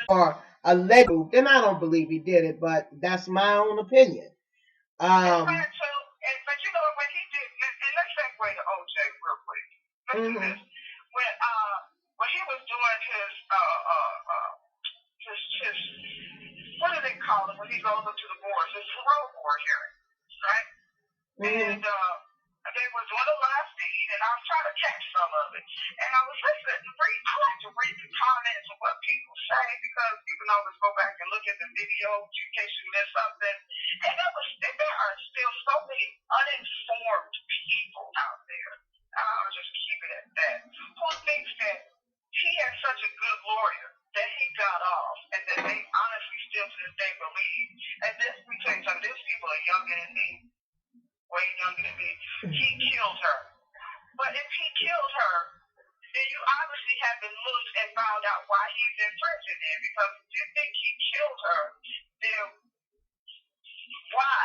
or alleged, and I don't believe he did it, but that's my own opinion. But you know when he did, and let's segue to OJ real quick. Let's do this. When he was doing his what do they call it when he goes up to the boards? His parole board hearing, right? And they was doing a live feed, and I was trying to catch some of it. And I was listening to read. I like to read the comments of what people say because you can always go back and look at the video in case you miss something. And there are still so many uninformed people out there. I'll just keep it at that. Who thinks that he had such a good lawyer that he got off, and that they honestly still to this day believe. And this, we tell you something, these people are younger than me, way younger than me. He killed her. But if he killed her, then you obviously haven't looked and found out why he's in prison then. Because if you think he killed her, then why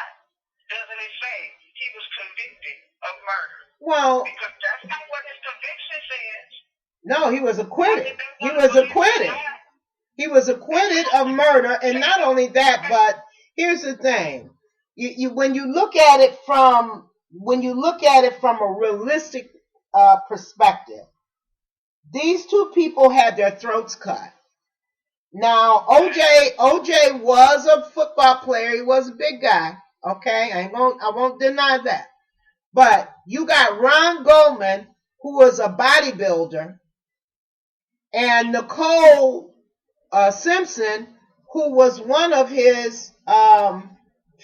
doesn't it say he was convicted of murder? Well, because that's not what his conviction says. No, he was acquitted. He was acquitted. He was acquitted of murder, and not only that, but here's the thing: when you look at it from a realistic perspective, these two people had their throats cut. Now, OJ was a football player. He was a big guy. Okay, I won't deny that. But you got Ron Goldman, who was a bodybuilder, and Nicole Simpson, who was one of his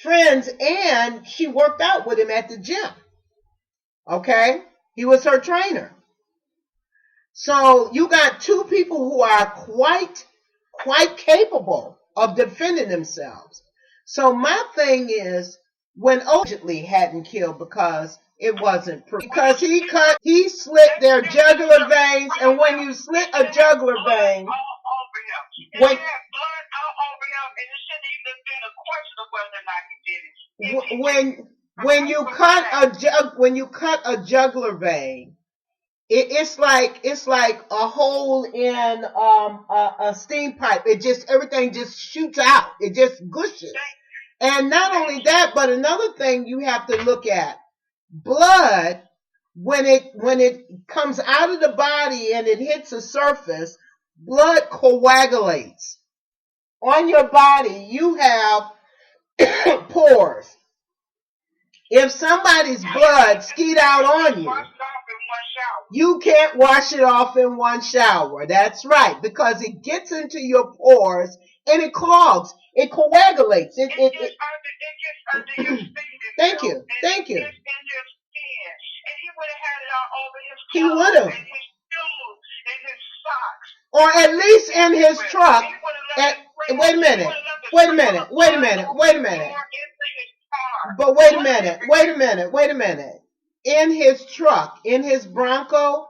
friends, and she worked out with him at the gym. Okay? He was her trainer. So you got two people who are quite capable of defending themselves. So my thing is, when OJ hadn't killed because it wasn't because he slit their jugular veins, and when you slit a jugular vein, when you cut a jugular vein, it's like a hole in a steam pipe. Everything just shoots out. It just gushes. And not only that, but another thing you have to look at, blood, when it comes out of the body and it hits the surface, blood coagulates. On your body, you have pores. If somebody's blood skied out on you, you can't wash it off in one shower. That's right, because it gets into your pores and it clogs. It coagulates. It gets under your skin. Thank you. And he would have had it all over his clothes. He would have. And his shoes and his socks. Or at least in his truck. Wait a minute. But wait a minute. In his truck, in his Bronco,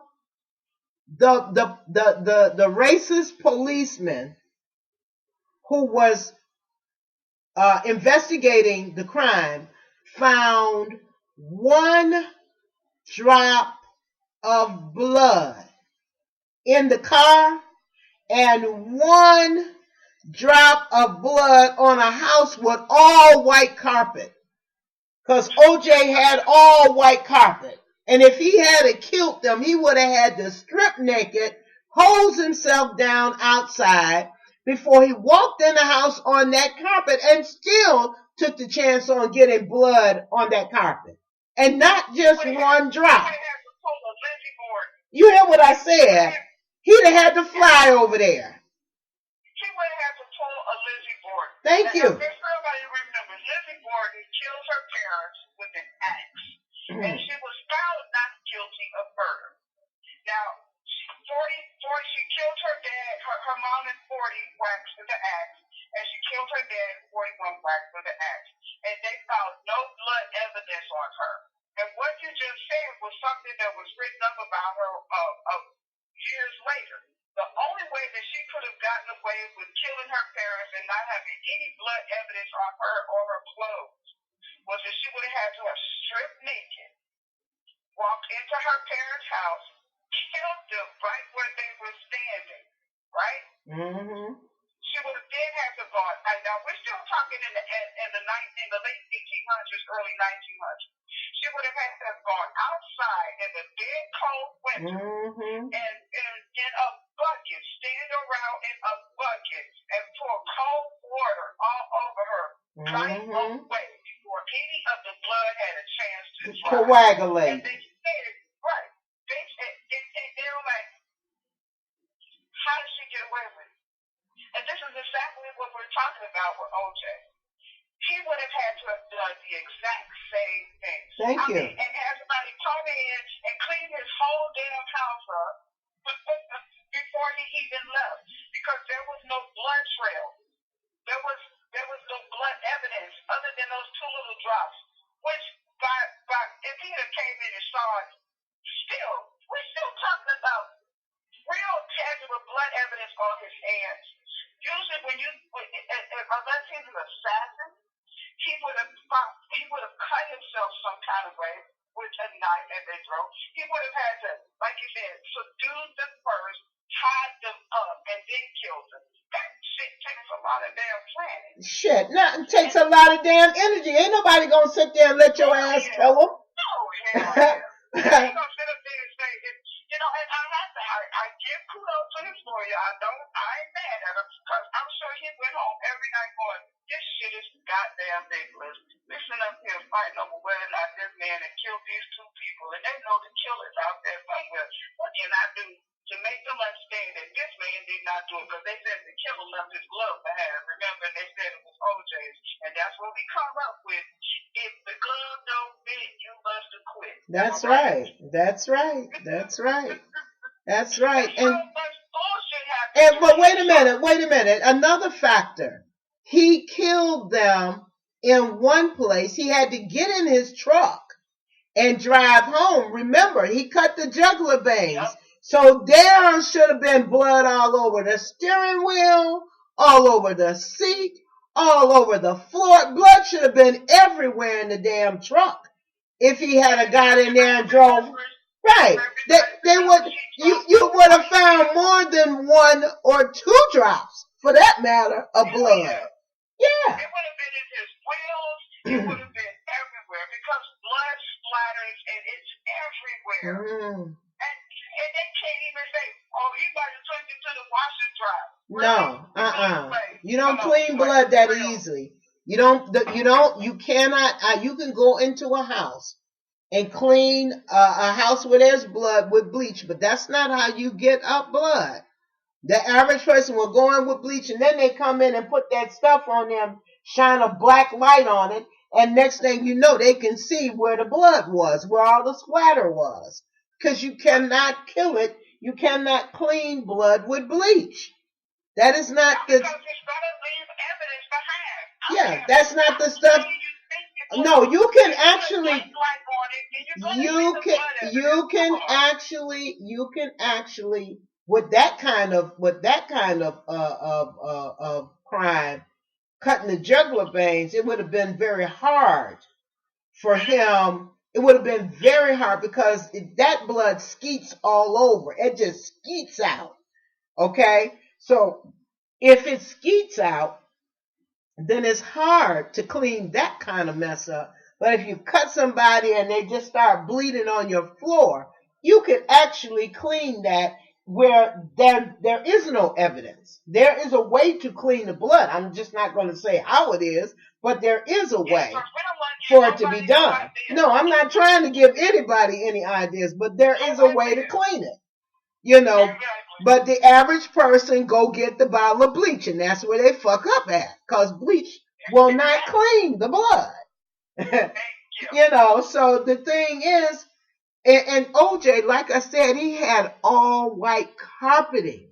the racist policeman who was investigating the crime found one drop of blood in the car and one drop of blood on a house with all white carpet. Because OJ had all white carpet. And if he had killed them, he would have had to strip naked, hose himself down outside before he walked in the house on that carpet, and still took the chance on getting blood on that carpet. And not just one drop. You hear what I said? He'd have had to fly over there. He would have had to pull a Lizzie Borden. Thank you. Everybody remembers Lizzie Borden killed her parents with an axe. And she was found not guilty of murder. Now, she killed her dad, her mom at 40 whacks with the axe, and she killed her dad at 41 whacks with the axe. And they found no blood evidence on her. And what you just said was something that was written up about her years later. The only way that she could have gotten away with killing her parents and not having any blood evidence on her or her clothes was that she would have had to have stripped naked, walked into her parents' house, killed them right where they were standing, right? Mm-hmm. She Now we're still talking in the late 1800s, early 1900s. She would have had to have gone outside in the dead cold winter and in a bucket, stand around in a bucket and pour cold water all over her right away before any of the blood had a chance to dry. Coagulate. And they said, right. They were like, how did she get away with it? And this is exactly what we're talking about with OJ. He would have had to have done the exact same thing. Thank you. And have somebody come in and clean his whole damn house up before he even left. Because there was no blood trail. There was no blood evidence other than those two little drops. Which if he had came in and saw it, we're still talking about real tangible blood evidence on his hands. Usually unless he's an assassin, he would have cut himself some kind of way with a knife at their throat. He would have had to, like you said, subdue them first, tie them up, and then kill them. That shit takes a lot of damn planning. Shit, it takes a lot of damn energy. Ain't nobody gonna sit there and let your ass kill him. No, hell yeah. He gonna sit up there and say, and I give kudos to his lawyer. I ain't mad at him because I'm sure he went home every night going, this shit is goddamn ridiculous. Listen up here fighting over whether or not this man had killed these two people, and they know the killer's out there somewhere. What can I do to make them understand that this man did not do it? Because they said the killer left his glove behind. Remember, they said it was OJ's, and that's what we come up with. If the glove don't fit, you must have quit. That's right. That's right. That's right. That's right. But wait a minute. Another factor. He killed them in one place. He had to get in his truck and drive home. Remember, he cut the jugular veins. Yep. So there should have been blood all over the steering wheel, all over the seat, all over the floor. Blood should have been everywhere in the damn truck if he had got in there and drove. Right. You would have found more than one or two drops, for that matter, of blood. Yeah. It would have been in his wheels. It would have been everywhere because blood splatters and it's everywhere. And they can't even say, "Oh, he might have took it to the wash and dry." No. You don't clean blood that easily. You cannot. You can go into a house and clean a house where there's blood with bleach, but that's not how you get up blood. The average person will go in with bleach, and then they come in and put that stuff on them, shine a black light on it, and next thing you know, they can see where the blood was, where all the splatter was. Because you cannot kill it. You cannot clean blood with bleach. That is not the... Because it's going to leave evidence behind. Yeah, that's not the stuff... No, you can actually, with that kind of crime, cutting the jugular veins, it would have been very hard for him. It would have been very hard because that blood skeets all over. It just skeets out. Okay? So if it skeets out, then it's hard to clean that kind of mess up. But if you cut somebody and they just start bleeding on your floor, you could actually clean that where there is no evidence. There is a way to clean the blood. I'm just not going to say how it is, but there is a way for it to be done. No, I'm not trying to give anybody any ideas, but there is a way to clean it. But the average person go get the bottle of bleach, and that's where they fuck up at, because bleach will not clean the blood. So the thing is, and OJ, like I said, he had all white carpeting.